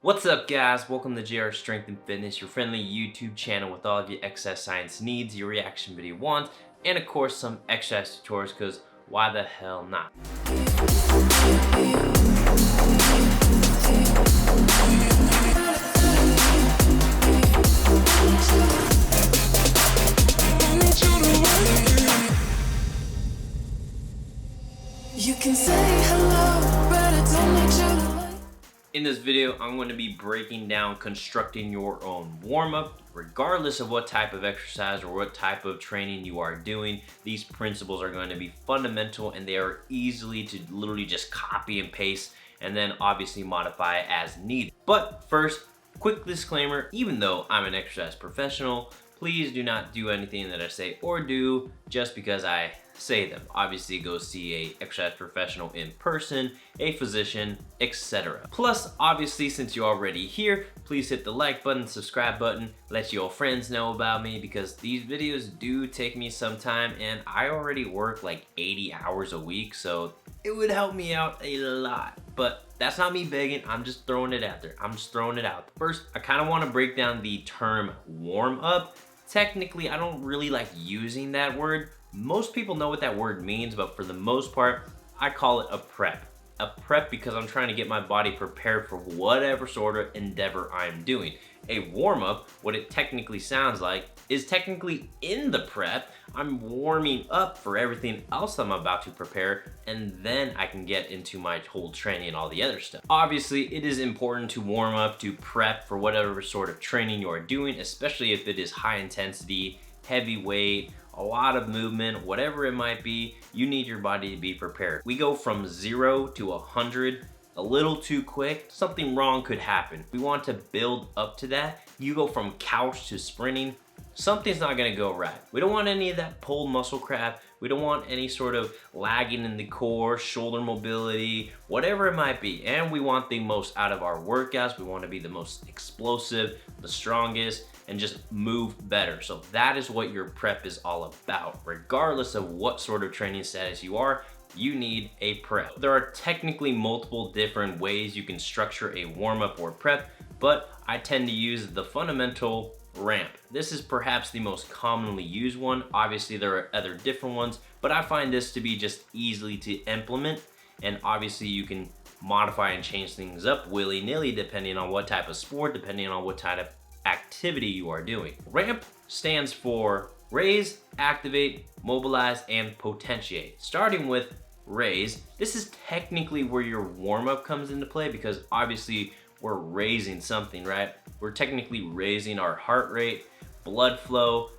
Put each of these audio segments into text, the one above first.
What's up, guys? Welcome to JR Strength and Fitness, your friendly YouTube channel with all of your exercise science needs, your reaction video wants, and of course some exercise tutorials, because why the hell not? You can say hello, but I don't need you to like. In this video, I'm going to be breaking down constructing your own warm-up. Regardless of what type of exercise or what type of training you are doing, these principles are going to be fundamental and they are easily to literally just copy and paste and then obviously modify as needed. But first, quick disclaimer, even though I'm an exercise professional, please do not do anything that I say or do just because I say them. Obviously, go see a exercise professional in person, a physician, etc. Plus, obviously, since you're already here, please hit the like button, subscribe button, let your friends know about me, because these videos do take me some time and I already work like 80 hours a week, so it would help me out a lot. But that's not me begging, I'm just throwing it out there. I'm just throwing it out. First, I kind of want to break down the term warm up. Technically, I don't really like using that word. Most people know what that word means, but for the most part, I call it a prep. A prep because I'm trying to get my body prepared for whatever sort of endeavor I'm doing. A warm-up, what it technically sounds like, is technically in the prep. I'm warming up for everything else I'm about to prepare, and then I can get into my whole training and all the other stuff. Obviously, it is important to warm up, to prep for whatever sort of training you are doing, especially if it is high intensity, heavy weight, a lot of movement, whatever it might be, you need your body to be prepared. We go from 0 to 100 a little too quick, something wrong could happen. We want to build up to that. You go from couch to sprinting, something's not gonna go right. We don't want any of that pulled muscle crap. We don't want any sort of lagging in the core, shoulder mobility, whatever it might be. And we want the most out of our workouts. We want to be the most explosive, the strongest, and just move better. So that is what your prep is all about. Regardless of what sort of training status you are, you need a prep. There are technically multiple different ways you can structure a warm-up or prep, but I tend to use the fundamental ramp. This is perhaps the most commonly used one. Obviously, there are other different ones, but I find this to be just easily to implement, and obviously you can modify and change things up willy-nilly depending on what type of sport, depending on what type of activity you are doing. Ramp stands for raise, activate, mobilize, and potentiate. Starting with raise, this is technically where your warm-up comes into play, because obviously we're raising something, right? We're technically raising our heart rate, blood flow,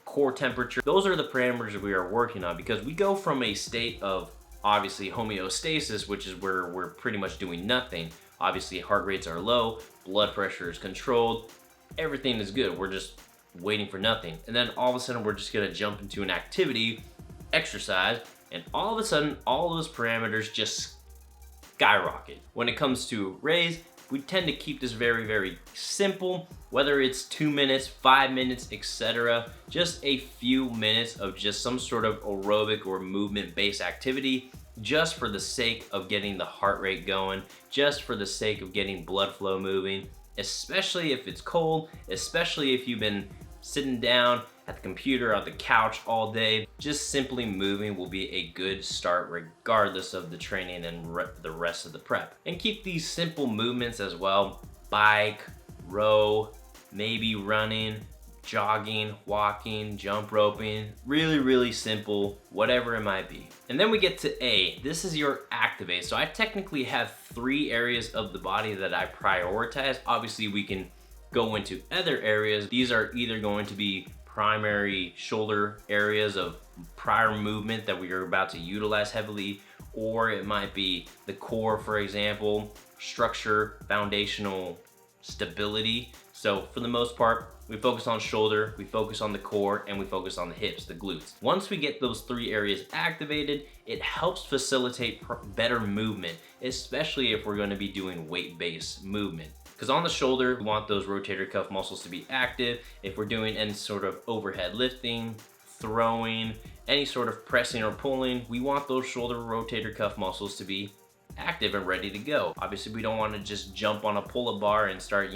core temperature. Those are the parameters we are working on, because we go from a state of obviously homeostasis, which is where we're pretty much doing nothing. Obviously heart rates are low, blood pressure is controlled, everything is good. We're just waiting for nothing. And then all of a sudden we're just gonna jump into an activity, exercise, and all of a sudden all those parameters just skyrocket. When it comes to raise, we tend to keep this very, very simple, whether it's 2 minutes, 5 minutes, etc. Just a few minutes of just some sort of aerobic or movement-based activity, just for the sake of getting the heart rate going, just for the sake of getting blood flow moving, especially if it's cold, especially if you've been sitting down at the computer, on the couch all day. Just simply moving will be a good start regardless of the training and the rest of the prep. And keep these simple movements as well. Bike, row, maybe running, jogging, walking, jump roping, really, really simple, whatever it might be. And then we get to A. This is your activate. So I technically have 3 areas of the body that I prioritize. Obviously, we can go into other areas. These are either going to be primary shoulder areas of prior movement that we are about to utilize heavily, or it might be the core, for example, structure, foundational stability. So for the most part, we focus on shoulder, we focus on the core, and we focus on the hips, the glutes. Once we get those 3 areas activated, it helps facilitate better movement, especially if we're going to be doing weight-based movement. Because on the shoulder, we want those rotator cuff muscles to be active. If we're doing any sort of overhead lifting, throwing, any sort of pressing or pulling, we want those shoulder rotator cuff muscles to be active and ready to go. Obviously, we don't want to just jump on a pull-up bar and start,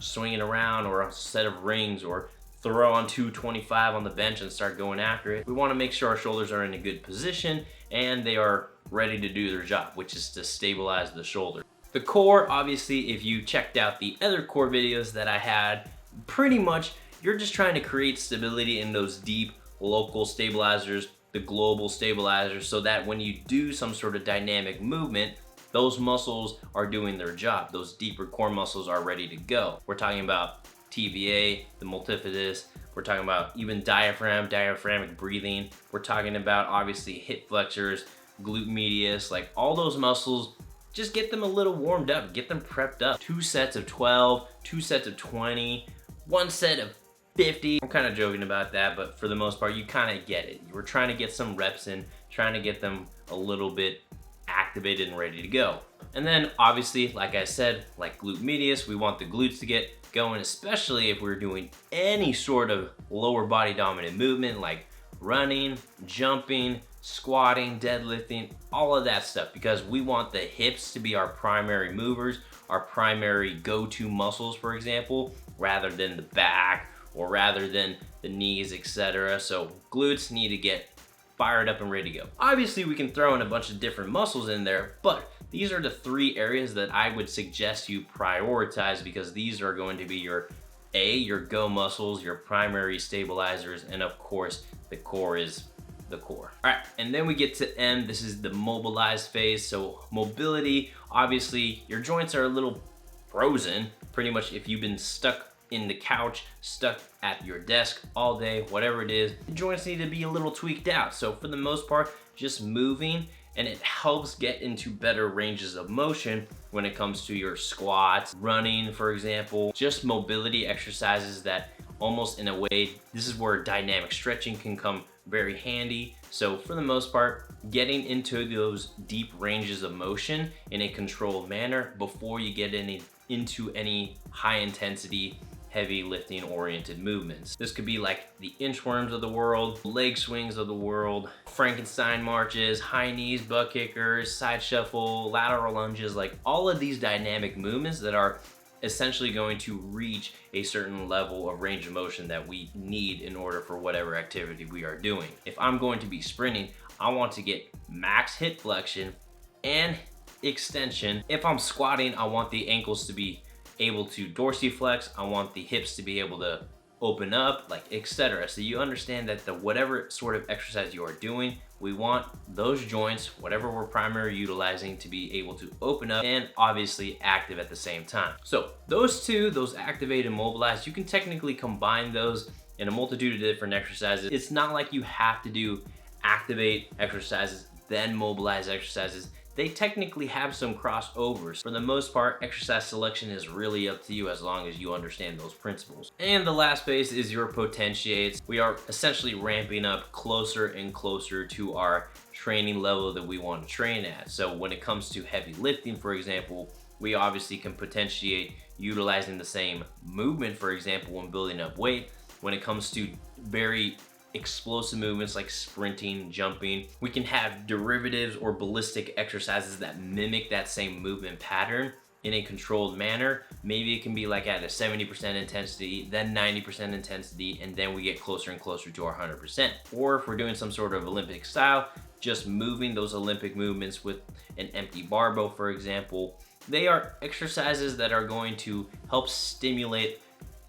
swinging around, or a set of rings, or throw on 225 on the bench and start going after it. We want to make sure our shoulders are in a good position and they are ready to do their job, which is to stabilize the shoulder. The core, obviously, if you checked out the other core videos that I had, pretty much you're just trying to create stability in those deep local stabilizers, the global stabilizers, so that when you do some sort of dynamic movement, those muscles are doing their job. Those deeper core muscles are ready to go. We're talking about TVA, the multifidus. We're talking about even diaphragmic breathing. We're talking about obviously hip flexors, glute medius, like all those muscles. Just get them a little warmed up, get them prepped up. 2 sets of 12, 2 sets of 20, 1 set of 50. I'm kind of joking about that, but for the most part, you kind of get it. We're trying to get some reps in, trying to get them a little bit activated and ready to go. And then obviously, like I said, like glute medius, we want the glutes to get going, especially if we're doing any sort of lower body dominant movement like running, jumping, squatting, deadlifting, all of that stuff, because we want the hips to be our primary movers, our primary go-to muscles, for example, rather than the back or rather than the knees, etc. So glutes need to get fired up and ready to go. Obviously, we can throw in a bunch of different muscles in there, but these are the 3 areas that I would suggest you prioritize, because these are going to be your go muscles, your primary stabilizers, and of course, the core is the core. All right, and then we get to M. This is the mobilize phase. So mobility, obviously, your joints are a little frozen. Pretty much if you've been stuck in the couch, stuck at your desk all day, whatever it is, the joints need to be a little tweaked out. So for the most part, just moving, and it helps get into better ranges of motion when it comes to your squats, running, for example, just mobility exercises that almost in a way, this is where dynamic stretching can come very handy. So for the most part, getting into those deep ranges of motion in a controlled manner before you get into any high intensity, heavy lifting oriented movements. This could be like the inchworms of the world, leg swings of the world, Frankenstein marches, high knees, butt kickers, side shuffle, lateral lunges, like all of these dynamic movements that are essentially going to reach a certain level of range of motion that we need in order for whatever activity we are doing. If I'm going to be sprinting, I want to get max hip flexion and extension. If I'm squatting, I want the ankles to be able to dorsiflex. I want the hips to be able to open up, like etc. So you understand that the whatever sort of exercise you are doing, we want those joints, whatever we're primarily utilizing, to be able to open up and obviously active at the same time. So those two, those activate and mobilize, you can technically combine those in a multitude of different exercises. It's not like you have to do activate exercises, then mobilize exercises. They technically have some crossovers. For the most part, exercise selection is really up to you as long as you understand those principles. And the last phase is your potentiates. We are essentially ramping up closer and closer to our training level that we want to train at. So when it comes to heavy lifting, for example, we obviously can potentiate utilizing the same movement, for example, when building up weight. When it comes to very explosive movements like sprinting, jumping, we can have derivatives or ballistic exercises that mimic that same movement pattern in a controlled manner. Maybe it can be like at a 70% intensity, then 90% intensity, and then we get closer and closer to our 100%. Or if we're doing some sort of Olympic style, just moving those Olympic movements with an empty barbell, for example. They are exercises that are going to help stimulate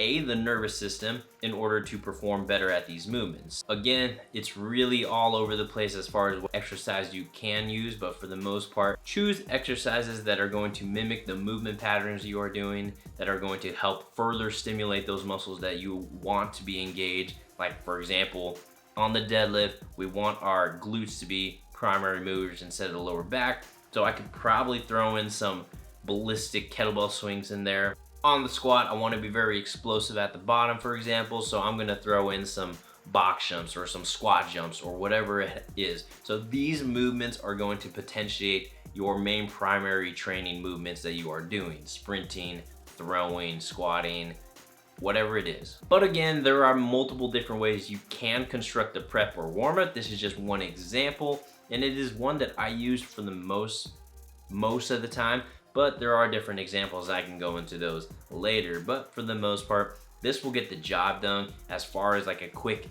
the nervous system in order to perform better at these movements. Again, it's really all over the place as far as what exercise you can use, but for the most part, choose exercises that are going to mimic the movement patterns you are doing, that are going to help further stimulate those muscles that you want to be engaged. Like for example, on the deadlift, we want our glutes to be primary movers instead of the lower back. So I could probably throw in some ballistic kettlebell swings in there. On the squat, I want to be very explosive at the bottom, for example, so I'm going to throw in some box jumps or some squat jumps or whatever it is. So these movements are going to potentiate your main primary training movements that you are doing: sprinting, throwing, squatting, whatever it is. But again, there are multiple different ways you can construct a prep or warm-up. This is just one example, and it is one that I used for the most most of the time, but there are different examples. I can go into those later, but for the most part, this will get the job done as far as like a quick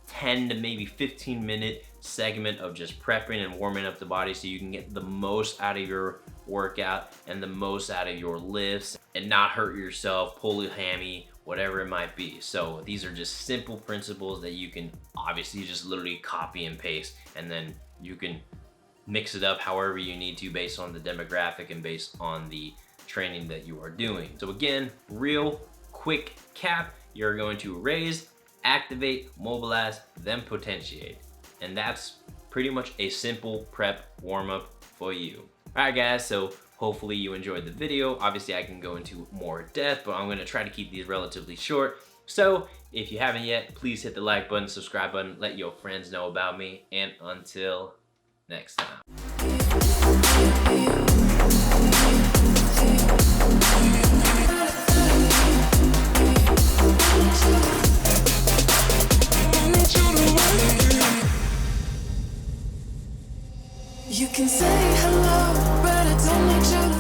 10 to maybe 15-minute segment of just prepping and warming up the body so you can get the most out of your workout and the most out of your lifts and not hurt yourself, pull a hammy, whatever it might be. So these are just simple principles that you can obviously just literally copy and paste, and then you can mix it up however you need to based on the demographic and based on the training that you are doing. So again, real quick cap, you're going to raise, activate, mobilize, then potentiate. And that's pretty much a simple prep warm-up for you. All right guys, so hopefully you enjoyed the video. Obviously I can go into more depth, but I'm gonna try to keep these relatively short. So if you haven't yet, please hit the like button, subscribe button, let your friends know about me, and until next time. You can say hello, but I don't need you to